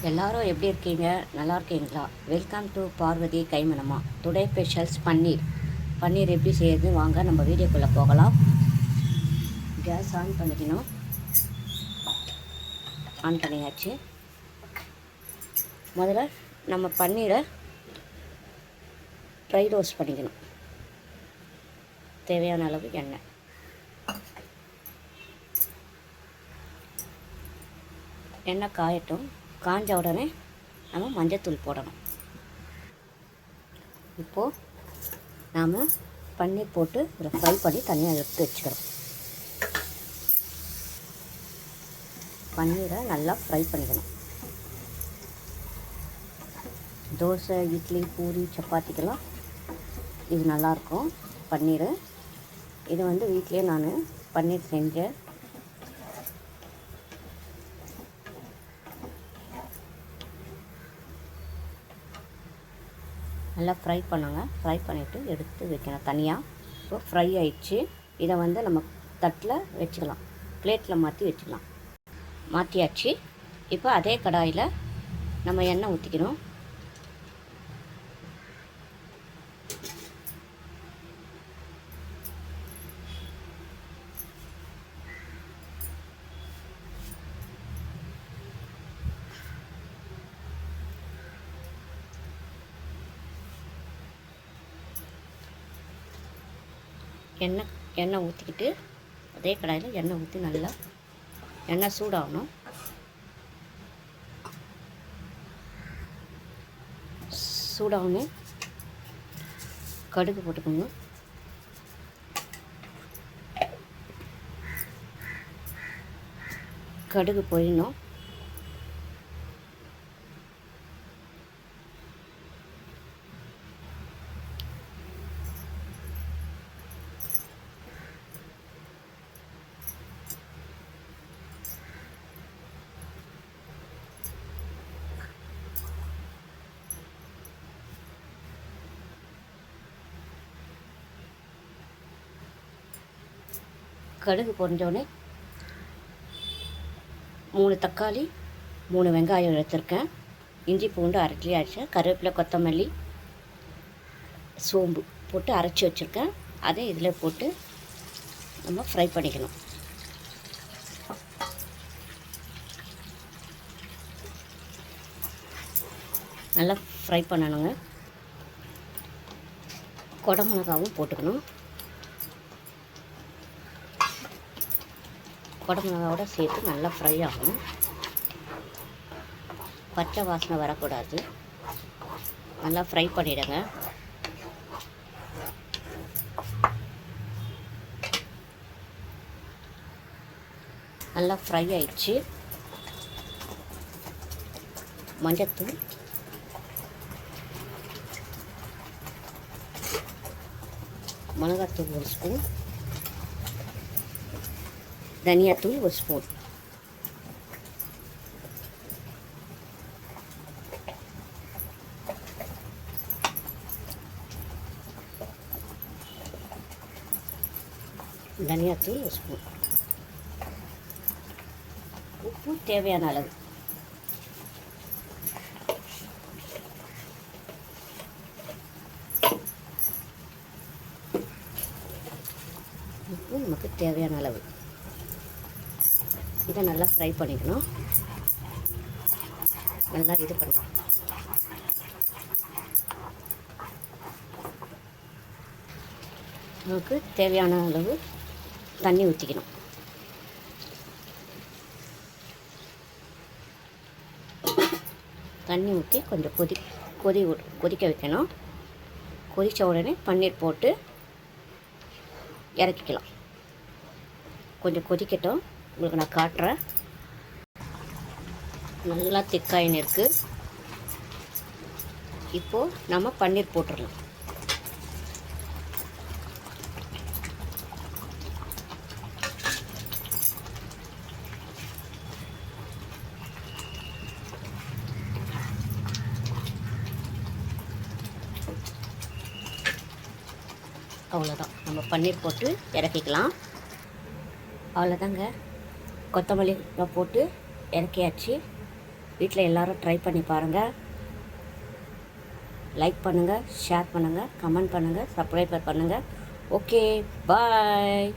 எல்லாரும் எப்படி இருக்கீங்க? நல்லா இருக்கீங்களா? வெல்கம் டு பார்வதி கைமணமா. டுடே ஸ்பெஷல்ஸ் பன்னீர் எப்படி செய்யறது வாங்க நம்ம வீடியோக்குள்ளே போகலாம். கேஸ் ஆன் பண்ணிக்கணும். ஆன் பண்ணியாச்சு. முதல்ல நம்ம பன்னீரை ட்ரை ரோஸ்ட் பண்ணிக்கணும். தேவையான அளவு எண்ணெய் காயட்டும். காஞ்ச உடனே நம்ம மஞ்சத்தூள் போடணும். இப்போது நாம் பன்னீர் போட்டு இதை ஃப்ரை பண்ணி தனியாக எடுத்து வச்சுக்கிறோம். பன்னீரை நல்லா ஃப்ரை பண்ணிக்கணும். தோசை, இட்லி, பூரி, சப்பாத்திக்கெல்லாம் இது நல்லாயிருக்கும் பன்னீர். இது வீட்டிலே நான் பன்னீர் செஞ்சேன். நல்லா ஃப்ரை பண்ணுங்க. ஃப்ரை பண்ணிவிட்டு எடுத்து வைக்கணும் தனியாக. இப்போ ஃப்ரை ஆயிடுச்சு. இதை நம்ம தட்டில் வச்சுக்கலாம். பிளேட்டில் மாற்றி வச்சுக்கலாம். மாற்றியாச்சு. இப்போ அதே கடாயில் நம்ம எண்ணெய் ஊற்றிக்கணும். எண்ணெய் ஊற்றிக்கிட்டு அதே கடாயில் எண்ணெய் ஊற்றி நல்லா எண்ணெய் சூடாகணும். சூடாகணும். கடுகு போட்டுக்கோங்க. கடுகு பொரியணும். கடுகு பொரிஞ்சோடனே 3 தக்காளி, 3 வெங்காயம் எடுத்திருக்கேன். இஞ்சி பூண்டு அரைச்சி அரைச்சேன். கருவேப்பிலை, கொத்தமல்லி, சோம்பு போட்டு அரைச்சி வச்சுருக்கேன். அதை இதில் போட்டு நம்ம ஃப்ரை பண்ணிக்கணும். நல்லா ஃப்ரை பண்ணணுங்க. குடமிளகாவும் போட்டுக்கணும். குடமிளகாவோட சேர்த்து நல்லா ஃப்ரை ஆகணும். பச்சை வாசனை வரக்கூடாது. நல்லா ஃப்ரை பண்ணிவிடுங்க. நல்லா ஃப்ரை ஆயிடுச்சு. மஞ்சத்தூள், மிளகாத்தூள் 1 ஸ்பூன், தனியாத்தூள் 1 ஸ்பூன், தனியாத்தூள் 1 ஸ்பூன், உப்பு தேவையான அளவு. உப்பு நமக்கு தேவையான அளவு. இதை நல்லா ஃப்ரை பண்ணிக்கணும். நல்லா இது பண்ணணும். நமக்கு தேவையான அளவு தண்ணி ஊற்றிக்கணும். தண்ணி ஊற்றி கொஞ்சம் கொதிக்க வைக்கணும். கொதித்த உடனே பன்னீர் போட்டு இறக்கிக்கலாம். கொஞ்சம் கொதிக்கட்டும். உங்களுக்கு நான் காட்டுறேன். நல்லா திக்காயின்னு இருக்குது. இப்போது நம்ம பன்னீர் போட்டுடலாம். அவ்வளோதான். நம்ம பன்னீர் போட்டு இறக்கிக்கலாம். அவ்வளோதாங்க. கொத்தமல்லி போட்டு இறக்கியாச்சு. வீட்டில் எல்லோரும் ட்ரை பண்ணி பாருங்கள். லைக் பண்ணுங்கள், ஷேர் பண்ணுங்கள், கமெண்ட் பண்ணுங்கள், சப்ஸ்கிரைப் பண்ணுங்கள். ஓகே, பாய்.